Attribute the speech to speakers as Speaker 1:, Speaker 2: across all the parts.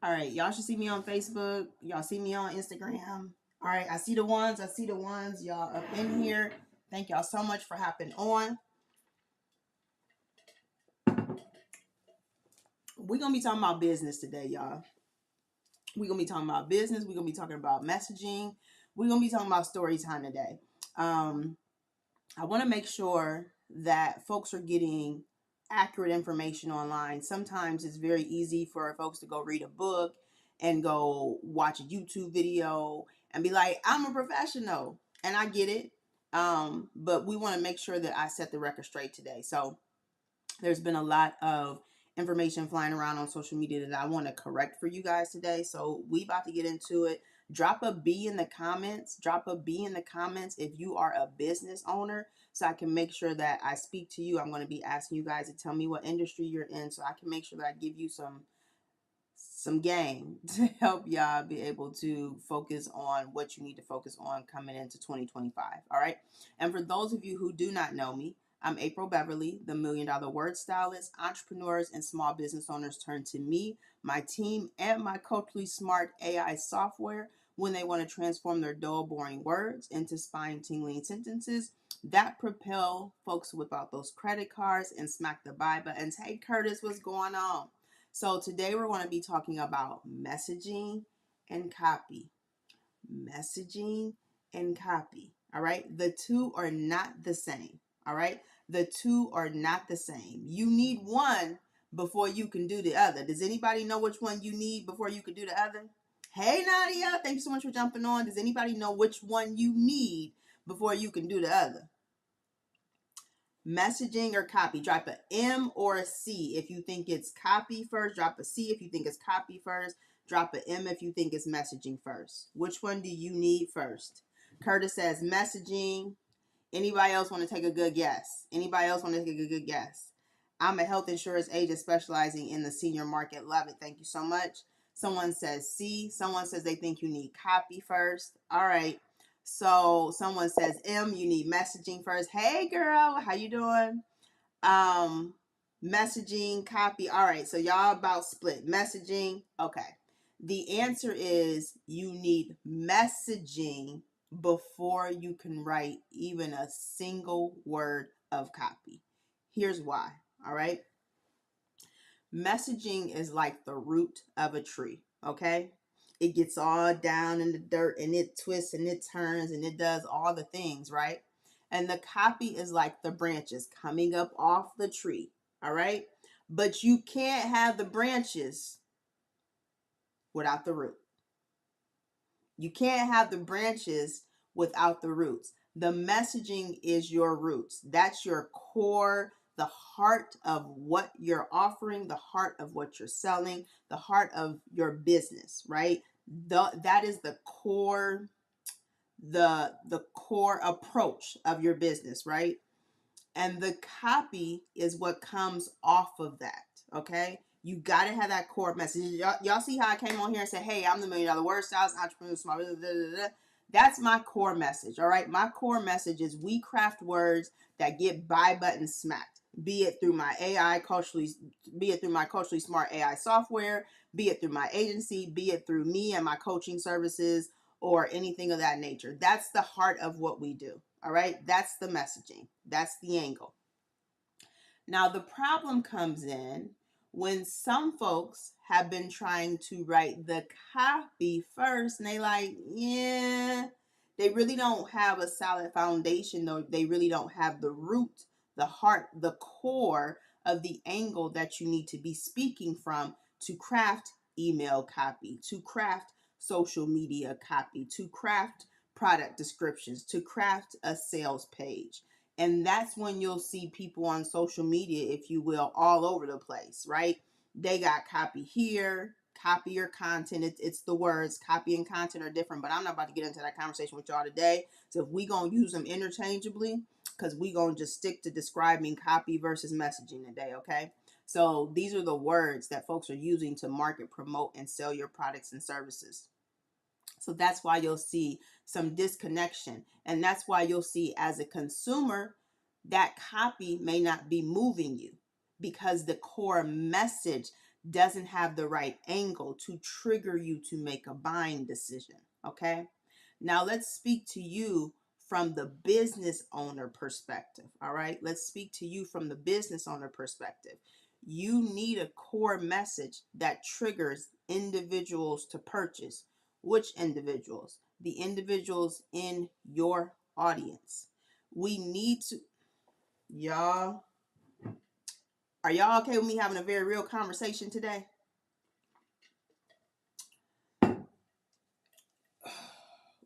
Speaker 1: All right, y'all should see me on Facebook. Y'all see me on Instagram. All right, I see the ones. I see the ones. Y'all up in here. Thank y'all so much for hopping on. We're gonna be talking about business today, y'all. We're gonna be talking about business. We're gonna be talking about messaging. We're gonna be talking about story time today. Um, I want to make sure that folks are getting accurate information online. Sometimes it's very easy for folks to go read a book and go watch a YouTube video and be like, I'm a professional. And I get it. But we want to make sure that I set the record straight today. So there's been a lot of information flying around on social media that I want to correct for you guys today. So we about to get into it. Drop a B in the comments. Drop a B in the comments if you are a business owner, so I can make sure that I speak to you. I'm going to be asking you guys to tell me what industry you're in, so I can make sure that I give you some game to help y'all be able to focus on what you need to focus on coming into 2025. All right. And for those of you who do not know me, I'm April Beverly, the $1 Million Word Stylist. Entrepreneurs and small business owners turn to me, my team, and my culturally smart AI software when they want to transform their dull, boring words into spine-tingling sentences that propel folks without those credit cards and smack the buy buttons. Hey, Curtis, what's going on? So today we're going to be talking about messaging and copy. Messaging and copy. All right. The two are not the same. All right. The two are not the same. You need one before you can do the other. Does anybody know which one you need before you can do the other? Hey, Nadia. Thank you so much for jumping on. Does anybody know which one you need before you can do the other? Messaging or copy. Drop a M or a C if you think it's copy first. Drop a C if you think it's copy first. Drop a M if you think it's messaging first. Which one do you need first? Curtis says messaging. Anybody else want to take a good guess? Anybody else want to take a good guess? I'm a health insurance agent specializing in the senior market. Love it. Thank you so much. Someone says C. Someone says they think you need copy first. All right. So someone says M, you need messaging first. Hey girl, how you doing? Um, Messaging, copy. All right, so y'all about split. Messaging, okay. The answer is you need messaging before you can write even a single word of copy. Here's why. All right. Messaging is like the root of a tree, okay? It gets all down in the dirt and it twists and it turns and it does all the things, right? And the copy is like the branches coming up off the tree, all right? But you can't have the branches without the root. You can't have the branches without the roots. The messaging is your roots. That's your core, the heart of what you're offering, the heart of what you're selling, the heart of your business, right? That is the core, the core approach of your business, right? And the copy is what comes off of that. Okay, you got to have that core message. Y'all see how I came on here and said, hey, I'm the $1 Million Word Stylist entrepreneur, smart, blah, blah, blah, blah. That's my core message. All right, my core message is we craft words that get buy button smacked, be it through my culturally smart AI software, be it through my agency, be it through me and my coaching services, or anything of that nature. That's the heart of what we do. All right, that's the messaging. That's the angle. Now, the problem comes in when some folks have been trying to write the copy first and they like, yeah, they really don't have a solid foundation, though. They really don't have the root, the heart, the core of the angle that you need to be speaking from to craft email copy, to craft social media copy, to craft product descriptions, to craft a sales page. And that's when you'll see people on social media, if you will, all over the place, right? They got copy here, copy your content. It's the words. Copy and content are different, but I'm not about to get into that conversation with y'all today. So if we going to use them interchangeably, because we going to just stick to describing copy versus messaging today, okay? So these are the words that folks are using to market, promote, and sell your products and services. So that's why you'll see some disconnection. And that's why you'll see, as a consumer, that copy may not be moving you because the core message doesn't have the right angle to trigger you to make a buying decision. Okay. Now let's speak to you from the business owner perspective. All right. Let's speak to you from the business owner perspective. You need a core message that triggers individuals to purchase. Which individuals? The individuals in your audience. We need to, y'all, are y'all okay with me having a very real conversation today?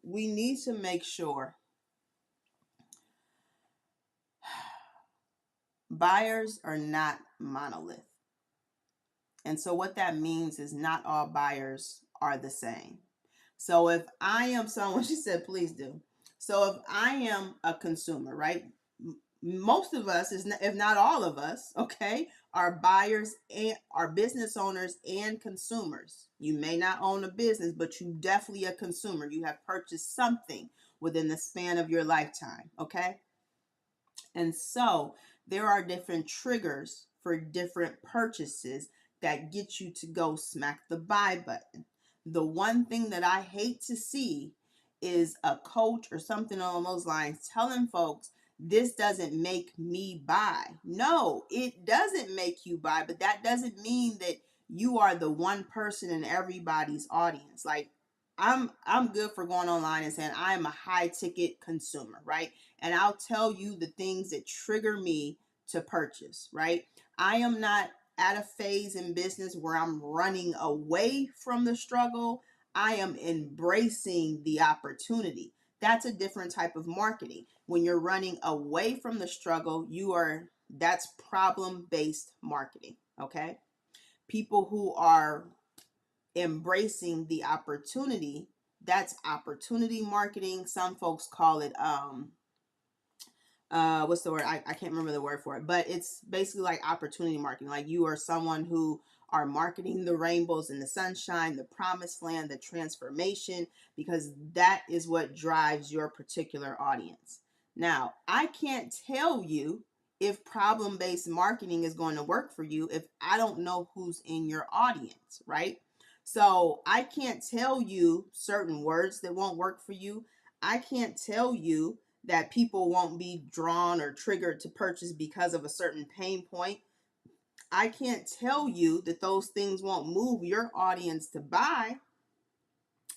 Speaker 1: We need to make sure buyers are not monolith. And so what that means is not all buyers are the same. So if I am someone, she said, please do. So if I am a consumer, right? Most of us, if not all of us, okay, are buyers and are business owners and consumers. You may not own a business, but you definitely a consumer. You have purchased something within the span of your lifetime, okay? And so there are different triggers for different purchases that get you to go smack the buy button. The one thing that I hate to see is a coach or something along those lines telling folks, this doesn't make me buy. No, it doesn't make you buy, but that doesn't mean that you are the one person in everybody's audience. Like I'm good for going online and saying I am a high ticket consumer, right? And I'll tell you the things that trigger me to purchase, right? I am not at a phase in business where I'm running away from the struggle. I am embracing the opportunity. That's a different type of marketing. When you're running away from the struggle, that's problem-based marketing, okay? People who are embracing the opportunity, that's opportunity marketing. Some folks call it what's the word? I can't remember the word for it, but it's basically like opportunity marketing. Like you are someone who are marketing the rainbows and the sunshine, the promised land, the transformation, because that is what drives your particular audience. Now, I can't tell you if problem-based marketing is going to work for you if I don't know who's in your audience, right? So I can't tell you certain words that won't work for you. I can't tell you that people won't be drawn or triggered to purchase because of a certain pain point. I can't tell you that those things won't move your audience to buy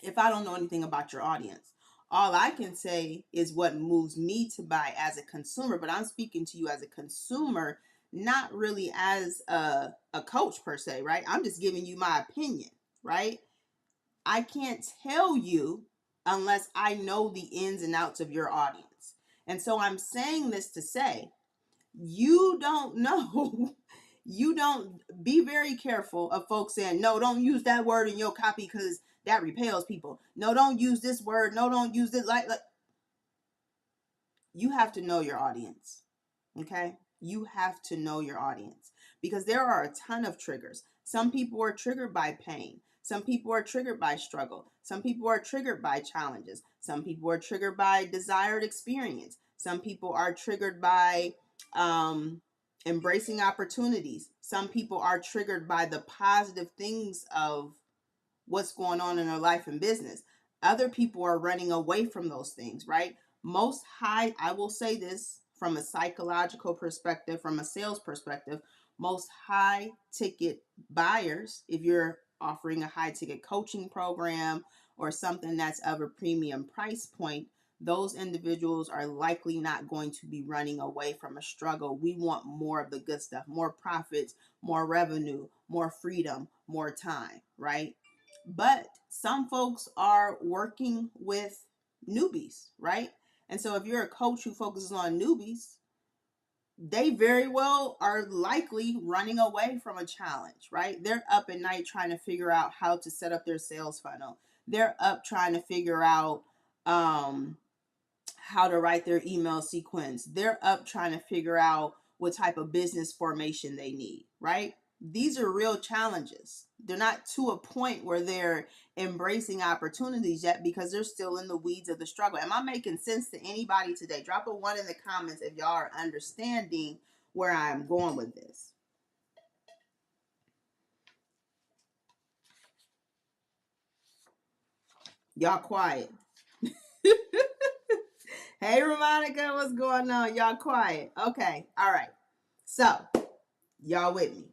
Speaker 1: if I don't know anything about your audience. All I can say is what moves me to buy as a consumer, but I'm speaking to you as a consumer, not really as a coach per se, right? I'm just giving you my opinion, right? I can't tell you unless I know the ins and outs of your audience. And so I'm saying this to say, you don't know. You don't be very careful of folks saying, no, don't use that word in your copy because that repels people. No, don't use this word. No, don't use it like you have to know your audience. Okay? You have to know your audience because there are a ton of triggers. Some people are triggered by pain. Some people are triggered by struggle. Some people are triggered by challenges. Some people are triggered by desired experience. Some people are triggered by embracing opportunities. Some people are triggered by the positive things of what's going on in their life and business. Other people are running away from those things, right? I will say this from a psychological perspective, from a sales perspective, most high ticket buyers, if you're offering a high ticket coaching program or something that's of a premium price point, those individuals are likely not going to be running away from a struggle. We want more of the good stuff, more profits, more revenue, more freedom, more time, right? But some folks are working with newbies, right? And so if you're a coach who focuses on newbies, they very well are likely running away from a challenge, right? They're up at night trying to figure out how to set up their sales funnel. They're up trying to figure out how to write their email sequence. They're up trying to figure out what type of business formation they need, right? These are real challenges. They're not to a point where they're embracing opportunities yet because they're still in the weeds of the struggle. Am I making sense to anybody today? Drop a 1 in the comments if y'all are understanding where I'm going with this. Y'all quiet. Hey, Romanica, what's going on? Y'all quiet. Okay. All right. So, y'all with me.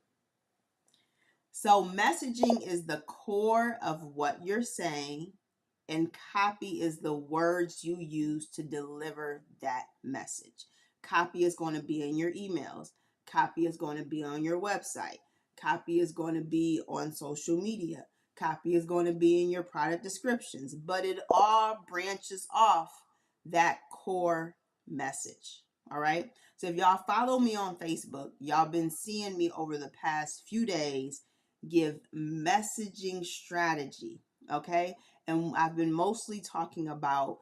Speaker 1: So, messaging is the core of what you're saying, and copy is the words you use to deliver that message. Copy is going to be in your emails, copy is going to be on your website, copy is going to be on social media, copy is going to be in your product descriptions, but it all branches off that core message. All right. So if y'all follow me on Facebook, y'all been seeing me over the past few days give messaging strategy. Okay. And I've been mostly talking about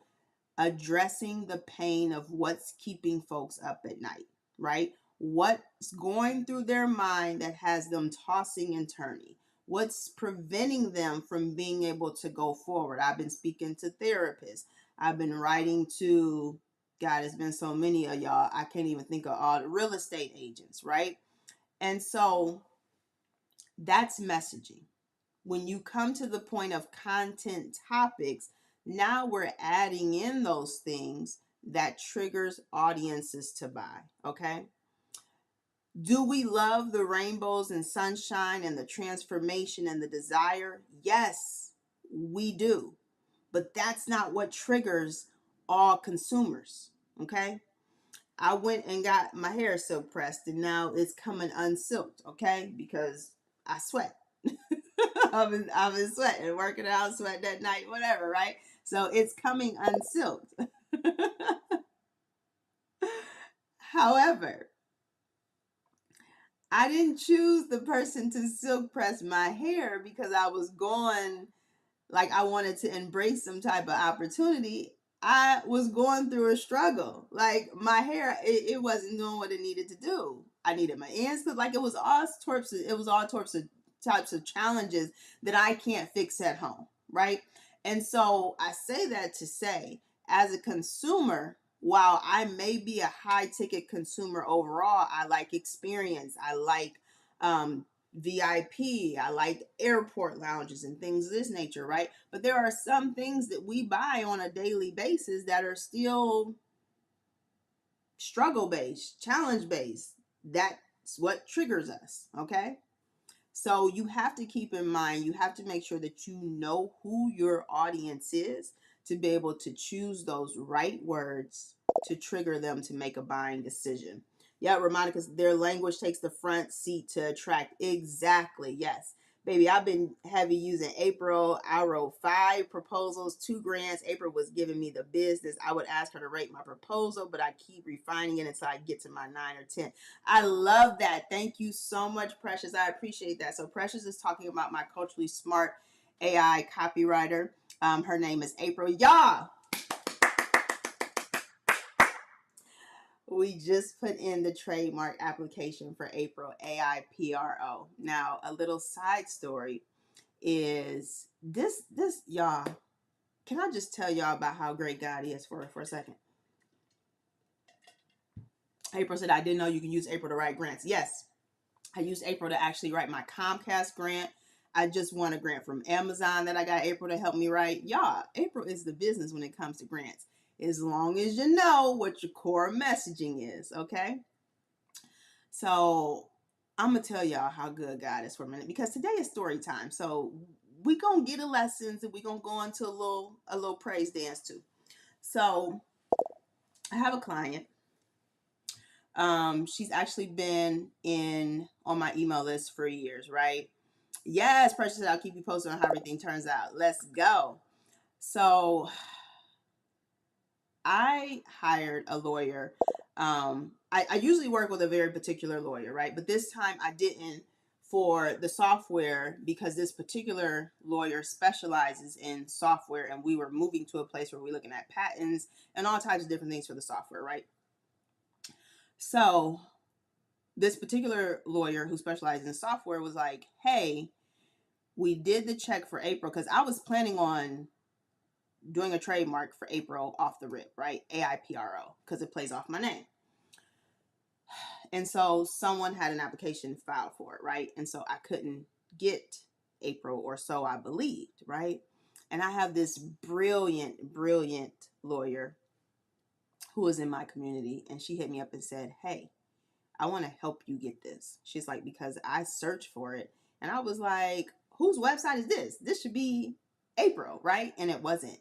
Speaker 1: addressing the pain of what's keeping folks up at night, right? What's going through their mind that has them tossing and turning? What's preventing them from being able to go forward? I've been speaking to therapists. I've been writing to, God, it's been so many of y'all. I can't even think of all the real estate agents, right? And so that's messaging. When you come to the point of content topics, now we're adding in those things that triggers audiences to buy. Okay. Do we love the rainbows and sunshine and the transformation and the desire? Yes, we do. But that's not what triggers all consumers. Okay. I went and got my hair silk pressed and now it's coming unsilked. Okay. Because I sweat. I've been sweating, working out, sweating at night, whatever, right? So it's coming unsilked. However, I didn't choose the person to silk press my hair because I was going like I wanted to embrace some type of opportunity. I was going through a struggle. Like my hair, it wasn't doing what it needed to do. I needed my ends clipped. Like it was all sorts of types of challenges that I can't fix at home, right? And so I say that to say, as a consumer, while I may be a high ticket consumer overall, I like experience. I like VIP. I like airport lounges and things of this nature, right? But there are some things that we buy on a daily basis that are still struggle based, challenge based. That's what triggers us, okay? So you have to keep in mind, you have to make sure that you know who your audience is to be able to choose those right words to trigger them to make a buying decision. Yeah, Ramonica's their language takes the front seat to attract. Exactly. Yes. Baby, I've been heavy using April. I wrote 5 proposals, 2 grants. April was giving me the business. I would ask her to rate my proposal, but I keep refining it until I get to my 9 or 10. I love that. Thank you so much, Precious. I appreciate that. So Precious is talking about my culturally smart AI copywriter. Her name is April. Y'all, we just put in the trademark application for April AIPRO. Now, a little side story is this y'all. Can I just tell y'all about how great God is for a second? April said, I didn't know you can use April to write grants. Yes, I used April to actually write my Comcast grant. I just won a grant from Amazon that I got April to help me write. Y'all, April is the business when it comes to grants. As long as you know what your core messaging is, okay? So I'm gonna tell y'all how good God is for a minute because today is story time. So we gonna get a lessons and we gonna go into a little praise dance too. So I have a client. She's actually been in on my email list for years, right? Yes, Precious, I'll keep you posted on how everything turns out. Let's go. So I hired a lawyer. I usually work with a very particular lawyer, right? But this time I didn't for the software because this particular lawyer specializes in software and we were moving to a place where we're looking at patents and all types of different things for the software, right? So this particular lawyer who specializes in software was like, hey, we did the check for April because I was planning on doing a trademark for April off the rip, right? AIPRO, because it plays off my name. And so someone had an application filed for it, right? And so I couldn't get April or so I believed, right? And I have this brilliant lawyer who was in my community, and she hit me up and said, "Hey, I want to help you get this." She's like, "Because I searched for it." And I was like, "Whose website is this? This should be April, right?" And it wasn't.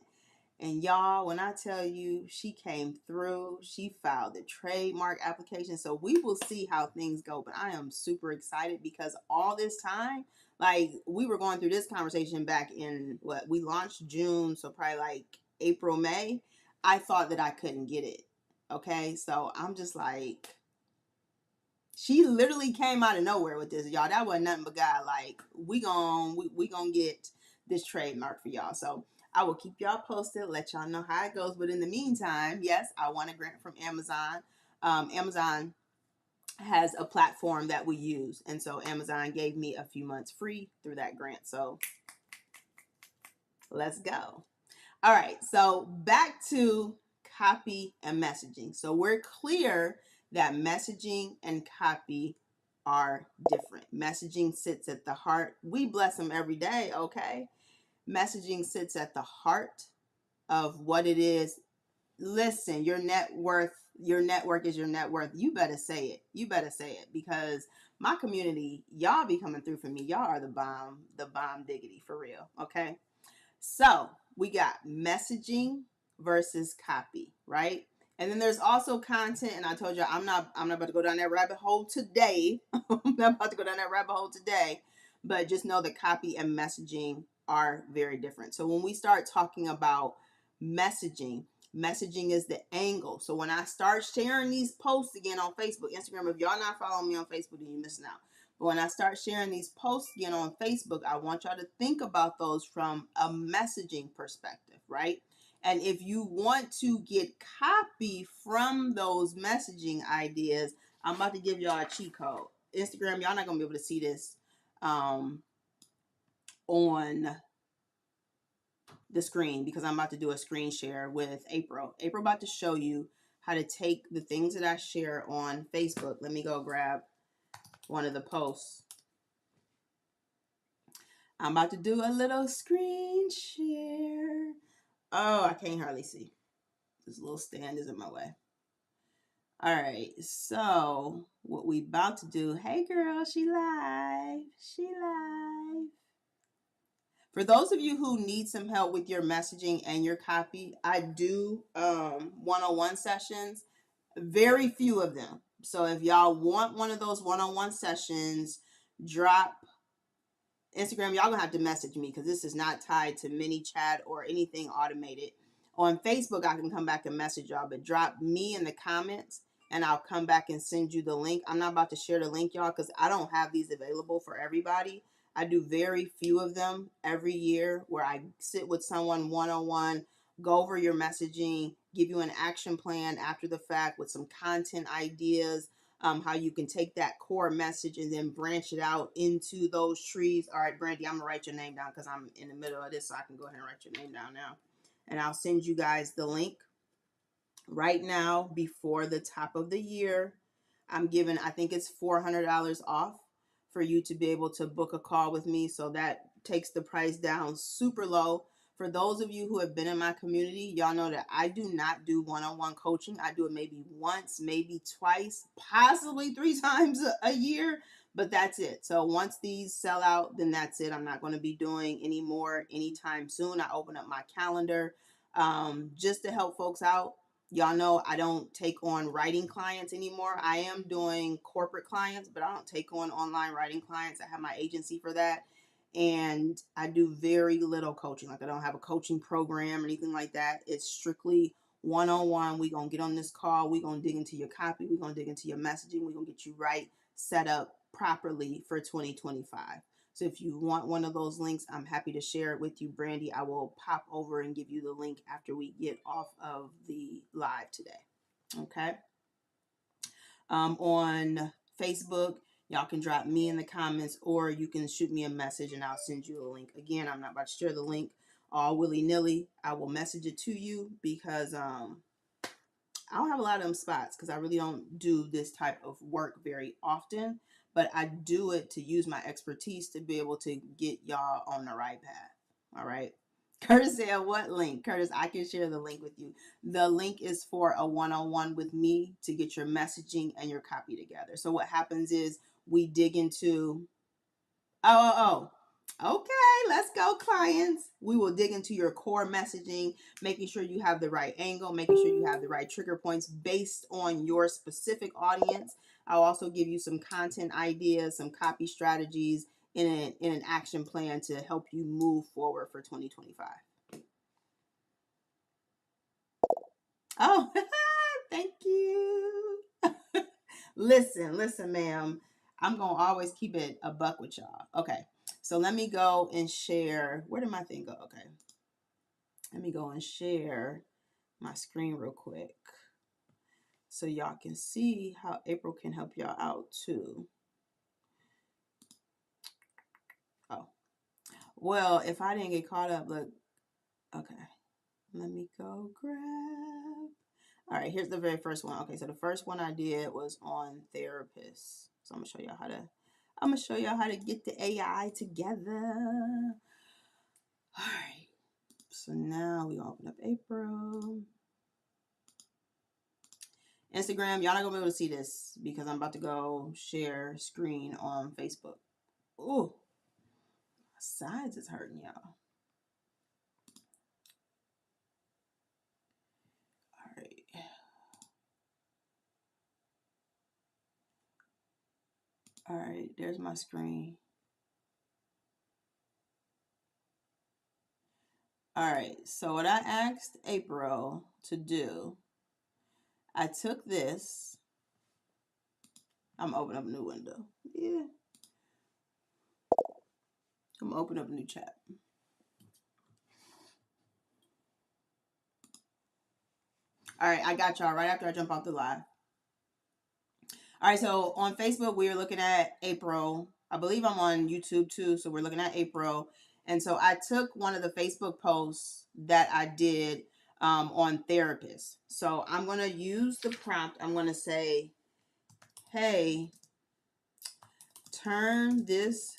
Speaker 1: And y'all, when I tell you, she came through, she filed the trademark application. So we will see how things go. But I am super excited because all this time, like, we were going through this conversation back in what we launched June, so probably like April, May. I thought that I couldn't get it. Okay. So I'm just like, she literally came out of nowhere with this, y'all. That wasn't nothing but God. Like, we gonna get this trademark for y'all. So I will keep y'all posted, let y'all know how it goes. But in the meantime, yes, I want a grant from Amazon. Amazon has a platform that we use, and so Amazon gave me a few months free through that grant. So let's go. All right, so back to copy and messaging. So we're clear that messaging and copy are different. Messaging sits at the heart. We bless them every day, okay? Messaging sits at the heart of what it is. Listen, your network is your net worth. You better say it. You better say it, because my community, y'all be coming through for me. Y'all are the bomb diggity for real, okay? So we got messaging versus copy, right? And then there's also content, and I told you I'm not about to go down that rabbit hole today. I'm not about to go down that rabbit hole today, but just know that copy and messaging are very different. So when we start talking about messaging, messaging is the angle. So when I start sharing these posts again on Facebook, Instagram, if y'all not following me on Facebook, then you're missing out. But when I start sharing these posts again on Facebook, I want y'all to think about those from a messaging perspective, right? And if you want to get copy from those messaging ideas, I'm about to give y'all a cheat code. Instagram, y'all not gonna be able to see this on the screen because I'm about to do a screen share with April. April about to show you how to take the things that I share on Facebook. Let me go grab one of the posts. I'm about to do a little screen share. Oh, I can't hardly see. This little stand is in my way. All right, so what we about to do, hey girl, she live. She live. For those of you who need some help with your messaging and your copy, I do one-on-one sessions, very few of them. So if y'all want one of those one-on-one sessions, drop Instagram, y'all gonna have to message me because this is not tied to ManyChat or anything automated. On Facebook, I can come back and message y'all, but drop me in the comments and I'll come back and send you the link. I'm not about to share the link, y'all, because I don't have these available for everybody. I do very few of them every year where I sit with someone one-on-one, go over your messaging, give you an action plan after the fact with some content ideas, how you can take that core message and then branch it out into those trees. All right, Brandy, I'm gonna write your name down because I'm in the middle of this, so I can go ahead and write your name down now. And I'll send you guys the link right now before the top of the year. I'm giving, I think it's $400 off for you to be able to book a call with me. So that takes the price down super low. For those of you who have been in my community, y'all know that I do not do one-on-one coaching. I do it maybe once, maybe twice, possibly 3 times a year, but that's it. So once these sell out, then that's it. I'm not going to be doing any more anytime soon. I open up my calendar just to help folks out. Y'all know I don't take on writing clients anymore. I am doing corporate clients, but I don't take on online writing clients. I have my agency for that. And I do very little coaching. Like, I don't have a coaching program or anything like that. It's strictly one-on-one. We're going to get on this call. We're going to dig into your copy. We're going to dig into your messaging. We're going to get you right, set up properly for 2025. So if you want one of those links, I'm happy to share it with you, Brandy. I will pop over and give you the link after we get off of the live today. Okay. On Facebook, y'all can drop me in the comments or you can shoot me a message and I'll send you a link. Again, I'm not about to share the link all willy-nilly. I will message it to you because I don't have a lot of them spots because I really don't do this type of work very often, but I do it to use my expertise to be able to get y'all on the right path. All right. Curtis said, what link? Curtis, I can share the link with you. The link is for a one-on-one with me to get your messaging and your copy together. So what happens is we dig into, okay, let's go, clients. We will dig into your core messaging, making sure you have the right angle, making sure you have the right trigger points based on your specific audience. I'll also give you some content ideas, some copy strategies, in an action plan to help you move forward for 2025. Oh, thank you. Listen, ma'am. I'm going to always keep it a buck with y'all. Okay. So let me go and share. Where did my thing go? Okay. Let me go and share my screen real quick so y'all can see how April can help y'all out too. Oh, well, if I didn't get caught up, look, okay. Let me go grab. All right, here's the very first one. Okay, so the first one I did was on therapists. So I'm gonna show y'all how to get the AI together. All right. So now we open up April. Instagram, y'all not gonna be able to see this because I'm about to go share screen on Facebook. Ooh, my sides is hurting, y'all. All right. All right, there's my screen. All right, so what I asked April to do, I took this. I'm opening up a new window. Yeah. I'm gonna open up a new chat. All right, I got y'all right after I jump off the live. All right, so on Facebook, we are looking at April. I believe I'm on YouTube too, so we're looking at April. And so I took one of the Facebook posts that I did on therapists. So I'm going to use the prompt. I'm going to say, hey, turn this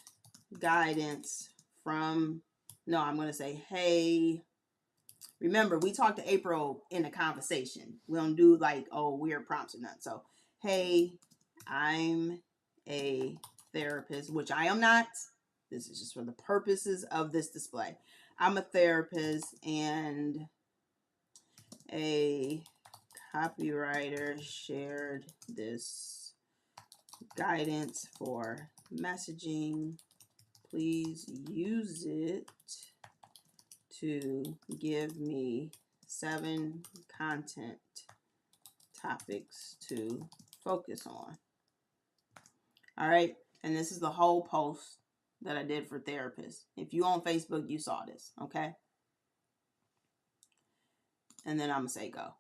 Speaker 1: guidance from, no, I'm going to say, hey, remember, we talked to April in a conversation. We don't do like, oh, weird prompts or nothing. So, hey, I'm a therapist, which I am not. This is just for the purposes of this display. I'm a therapist and a copywriter shared this guidance for messaging. Please use it to give me 7 content topics to focus on. All right. And this is the whole post that I did for therapists. If you on Facebook, you saw this. Okay. And then I'm going to say go.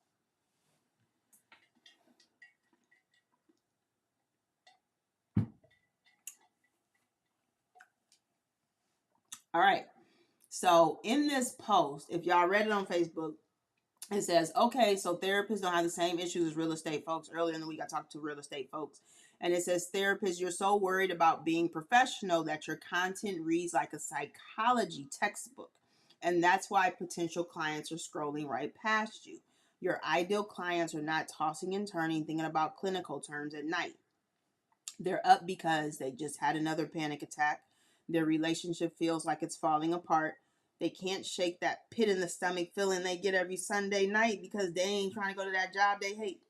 Speaker 1: All right. So in this post, if y'all read it on Facebook, it says, okay, so therapists don't have the same issues as real estate folks. Earlier in the week, I talked to real estate folks. And it says, therapists, you're so worried about being professional that your content reads like a psychology textbook. And that's why potential clients are scrolling right past you. Your ideal clients are not tossing and turning, thinking about clinical terms at night. They're up because they just had another panic attack. Their relationship feels like it's falling apart. They can't shake that pit in the stomach feeling they get every Sunday night because they ain't trying to go to that job they hate.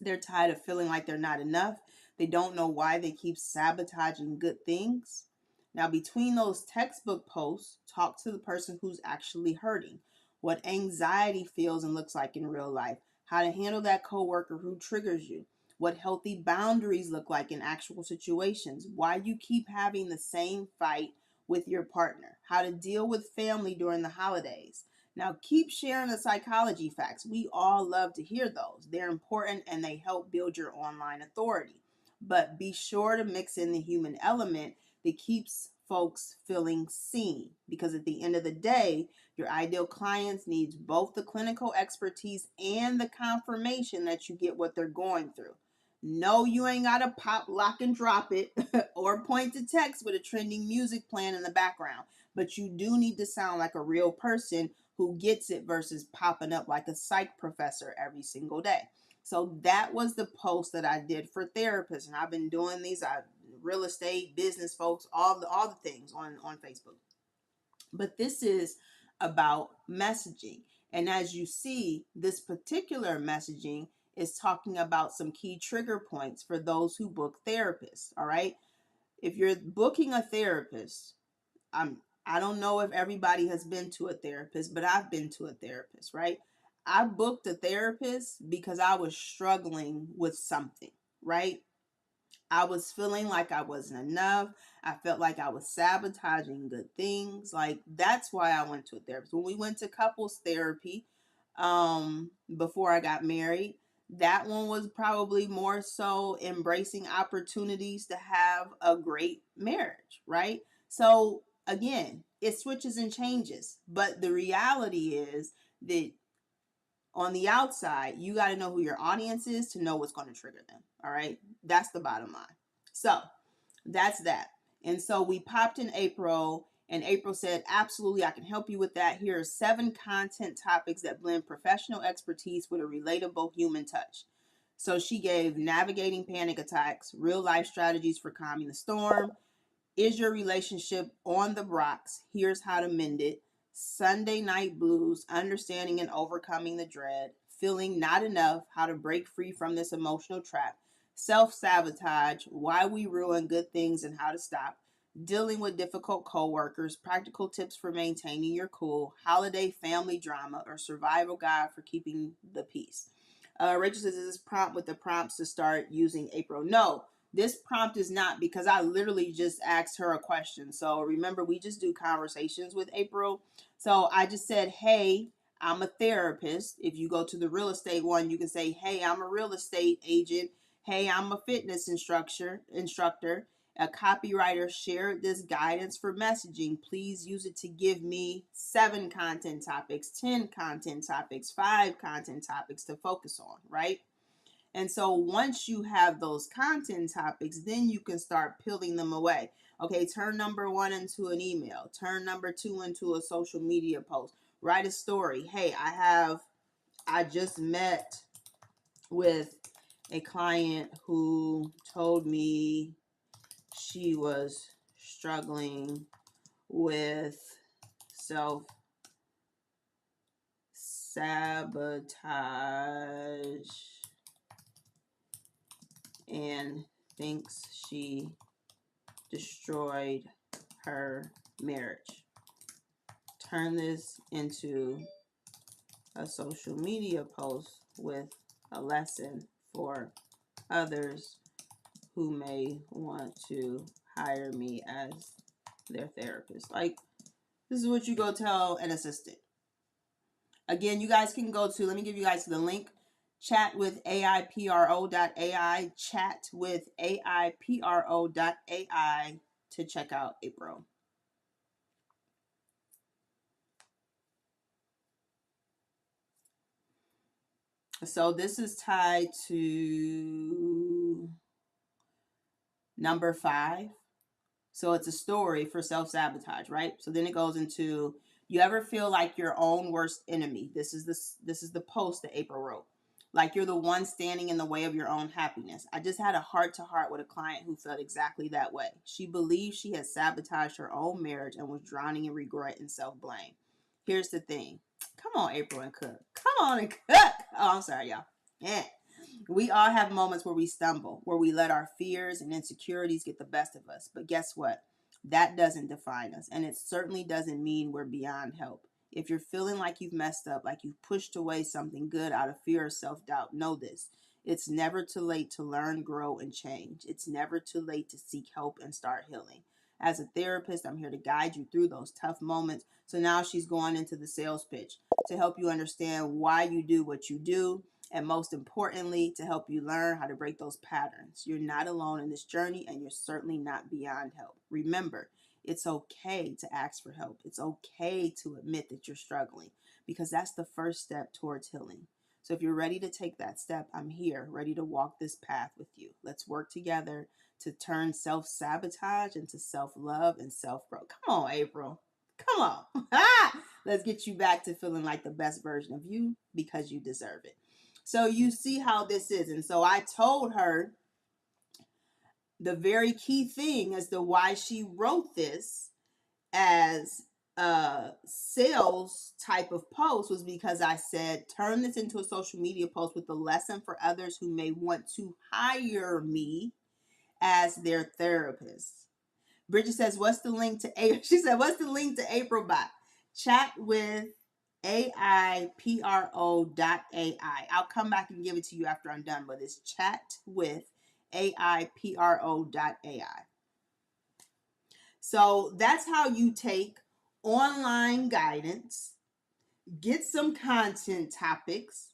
Speaker 1: They're tired of feeling like they're not enough. They don't know why they keep sabotaging good things. Now, between those textbook posts, talk to the person who's actually hurting, what anxiety feels and looks like in real life, how to handle that coworker who triggers you, what healthy boundaries look like in actual situations, why you keep having the same fight with your partner, how to deal with family during the holidays. Now, keep sharing the psychology facts. We all love to hear those. They're important and they help build your online authority. But be sure to mix in the human element that keeps folks feeling seen. Because at the end of the day, your ideal clients needs both the clinical expertise and the confirmation that you get what they're going through. No, you ain't got to pop, lock, and drop it or point to text with a trending music playing in the background. but you do need to sound like a real person who gets it versus popping up like a psych professor every single day. So that was the post that I did for therapists, and I've been doing these. Real estate, business folks, all the things on Facebook. But this is about messaging, and as you see, this particular messaging is talking about some key trigger points for those who book therapists. All right, if you're booking a therapist, I don't know if everybody has been to a therapist, but I've been to a therapist, right? I booked a therapist because I was struggling with something, right? I was feeling like I wasn't enough. I felt like I was sabotaging good things. Like that's why I went to a therapist. When we went to couples therapy, before I got married, that one was probably more so embracing opportunities to have a great marriage, right? So again, it switches and changes, but the reality is that on the outside, you got to know who your audience is to know what's going to trigger them. All right. That's the bottom line. So that's that. And so we popped in April, and April said, absolutely, I can help you with that. Here are 7 content topics that blend professional expertise with a relatable human touch. So she gave navigating panic attacks, real life strategies for calming the storm, is your relationship on the rocks? Here's how to mend it. Sunday night blues, understanding and overcoming the dread, feeling not enough, how to break free from this emotional trap, self sabotage, why we ruin good things and how to stop, dealing with difficult coworkers, practical tips for maintaining your cool, holiday family drama, or survival guide for keeping the peace. Rachel says, is this prompt with the prompts to start using April? No, this prompt is not, because I literally just asked her a question. So remember, we just do conversations with April. So I just said, hey, I'm a therapist. If you go to the real estate one, you can say, hey, I'm a real estate agent. Hey, I'm a fitness instructor. A copywriter shared this guidance for messaging. Please use it to give me 7 content topics, 10 content topics, 5 content topics to focus on, right? And so once you have those content topics, then you can start peeling them away. Okay, turn number 1 into an email, turn number 2 into a social media post, write a story. Hey, I just met with a client who told me she was struggling with self sabotage and thinks she destroyed her marriage. Turn this into a social media post with a lesson for others who may want to hire me as their therapist. Like, this is what you go tell an assistant. Again, you guys can go to, let me give you guys the link, chatwithaipro.ai, chatwithaipro.ai to check out April. So this is tied to number 5. So it's a story for self-sabotage, right? So then it goes into, you ever feel like your own worst enemy? This is the post that April wrote. Like you're the one standing in the way of your own happiness. I just had a heart-to-heart with a client who felt exactly that way. She believed she had sabotaged her own marriage and was drowning in regret and self-blame. Here's the thing. Come on, April, and cook. Come on and cook. Oh, I'm sorry, y'all. Yeah. We all have moments where we stumble, where we let our fears and insecurities get the best of us. But guess what? That doesn't define us. And it certainly doesn't mean we're beyond help. If you're feeling like you've messed up, like you've pushed away something good out of fear or self doubt, know this. It's never too late to learn, grow, and change. It's never too late to seek help and start healing. As a therapist, I'm here to guide you through those tough moments. So now she's going into the sales pitch to help you understand why you do what you do, and most importantly, to help you learn how to break those patterns. You're not alone in this journey, and you're certainly not beyond help. Remember, it's okay to ask for help. It's okay to admit that you're struggling, because that's the first step towards healing. So if you're ready to take that step, I'm here, ready to walk this path with you. Let's work together to turn self-sabotage into self-love and self-growth. Come on, April. Come on. Let's get you back to feeling like the best version of you because you deserve it. So you see how this is. And so I told her the very key thing as to why she wrote this as a sales type of post was because I said, turn this into a social media post with a lesson for others who may want to hire me as their therapist. Bridget says, what's the link to A? She said, what's the link to AprilBot? Chat with AIPRO.ai. I'll come back and give it to you after I'm done, but it's chat with AIPRO.ai. So that's how you take online guidance, get some content topics,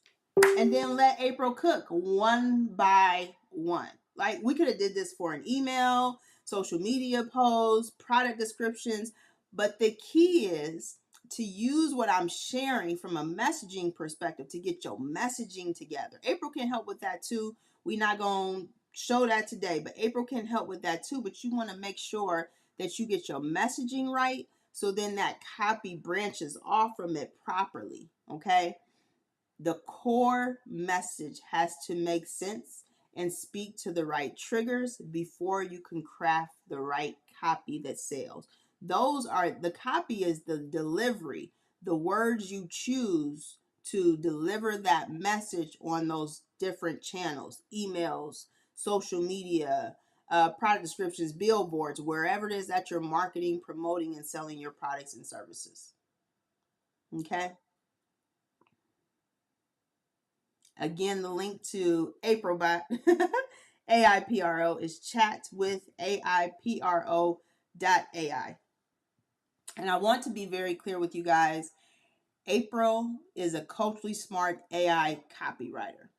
Speaker 1: and then let April cook one by one. Like, we could have did this for an email, social media posts, product descriptions, but the key is to use what I'm sharing from a messaging perspective to get your messaging together. April can help with that too. We're not going to show that today, but April can help with that too. But you want to make sure that you get your messaging right, so then that copy branches off from it properly, okay? The core message has to make sense and speak to the right triggers before you can craft the right copy that sells. Those are, the copy is the delivery, the words you choose to deliver that message on those different channels, emails, social media, product descriptions, billboards, wherever it is that you're marketing, promoting, and selling your products and services. Okay. Again, the link to AprilBot, AIPRO, is chat with AIPRO.ai. And I want to be very clear with you guys. April is a culturally smart AI copywriter.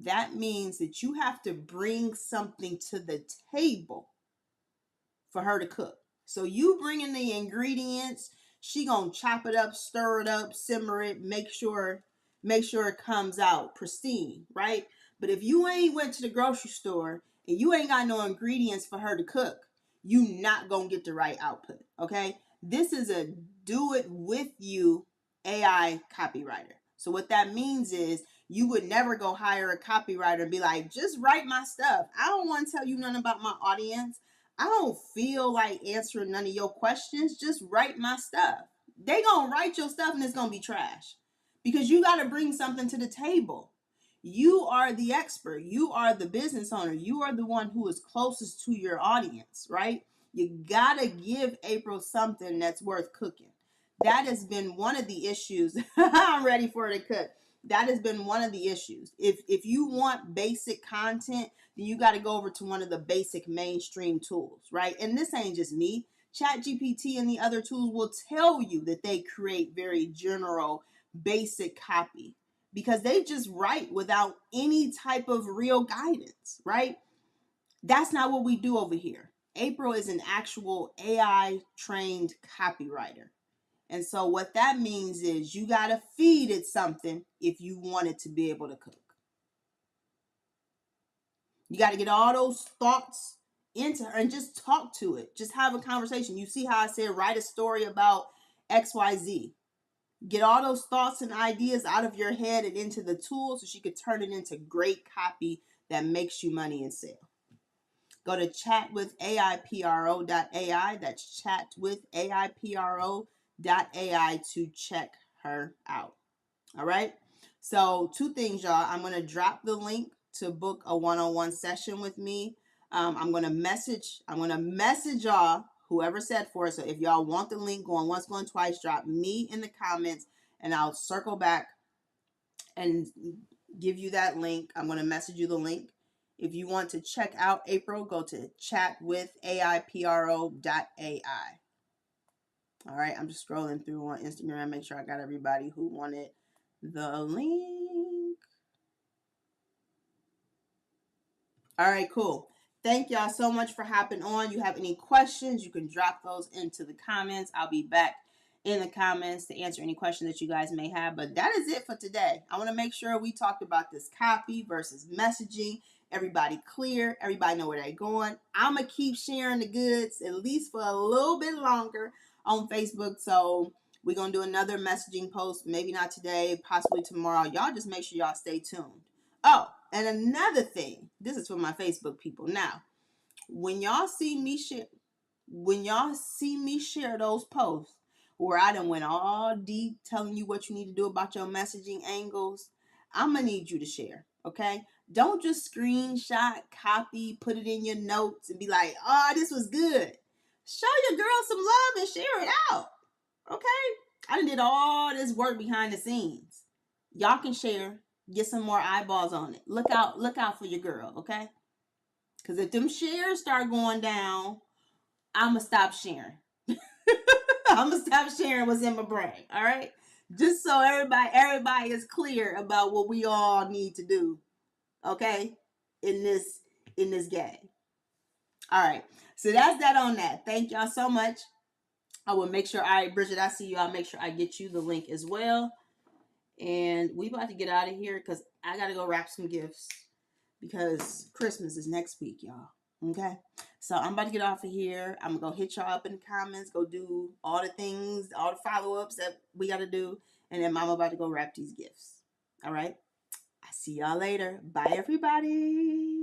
Speaker 1: That means that you have to bring something to the table for her to cook. So you bring in the ingredients, she gonna chop it up, stir it up, simmer it, make sure it comes out pristine, right? But if you ain't went to the grocery store and you ain't got no ingredients for her to cook, you not gonna get the right output, okay? This is a do it with you AI copywriter. So what that means is you would never go hire a copywriter and be like, just write my stuff. I don't want to tell you nothing about my audience. I don't feel like answering none of your questions. Just write my stuff. They gonna write your stuff and it's gonna be trash because you got to bring something to the table. You are the expert. You are the business owner. You are the one who is closest to your audience, right? You gotta give April something that's worth cooking. That has been one of the issues. I'm ready for her to cook. That has been one of the issues. If you want basic content, then you got to go over to one of the basic mainstream tools, right? And this ain't just me. ChatGPT and the other tools will tell you that they create very general, basic copy because they just write without any type of real guidance, right? That's not what we do over here. April is an actual AI trained copywriter. And so what that means is you got to feed it something if you want it to be able to cook. You got to get all those thoughts into her and just talk to it. Just have a conversation. You see how I said write a story about XYZ. Get all those thoughts and ideas out of your head and into the tool so she could turn it into great copy that makes you money and sale. Go to chatwithaipro.ai. That's chatwithaipro.ai to check her out. All right. So 2 things, y'all. I'm going to drop the link to book a one-on-one session with me. I'm going to message y'all, whoever said for it. So if y'all want the link going once, going twice, drop me in the comments and I'll circle back and give you that link. I'm going to message you the link. If you want to check out April, go to chatwithaipro.ai. All right, I'm just scrolling through on Instagram, make sure I got everybody who wanted the link. All right, cool. Thank y'all so much for hopping on. You have any questions, you can drop those into the comments. I'll be back in the comments to answer any questions that you guys may have. But that is it for today. I want to make sure we talked about this copy versus messaging. Everybody clear. Everybody know where they're going. I'm going to keep sharing the goods at least for a little bit longer on Facebook. So we're gonna do another messaging post, maybe not today, possibly tomorrow. Y'all just make sure y'all stay tuned. Oh, and another thing, this is for my Facebook people. Now, when y'all see me share those posts where I done went all deep telling you what you need to do about your messaging angles, I'm gonna need you to share. Okay, don't just screenshot, copy, put it in your notes, and be like, "Oh, this was good." Show your girl some love and share it out. Okay, I done did all this work behind the scenes. Y'all can share, get some more eyeballs on it. Look out for your girl. Okay, because if them shares start going down, I'ma stop sharing. I'm gonna stop sharing what's in my brain. All right, just so everybody is clear about what we all need to do. Okay, in this game. All right, so that's that on that. Thank y'all so much. I will make sure. All right, Bridget, I see you. I'll make sure I get you the link as well. And we about to get out of here because I gotta go wrap some gifts because Christmas is next week, y'all. Okay, so I'm about to get off of here. I'm gonna go hit y'all up in the comments, go do all the things, all the follow-ups that we gotta do, and then Mama about to go wrap these gifts. All right, I see y'all later. Bye, everybody.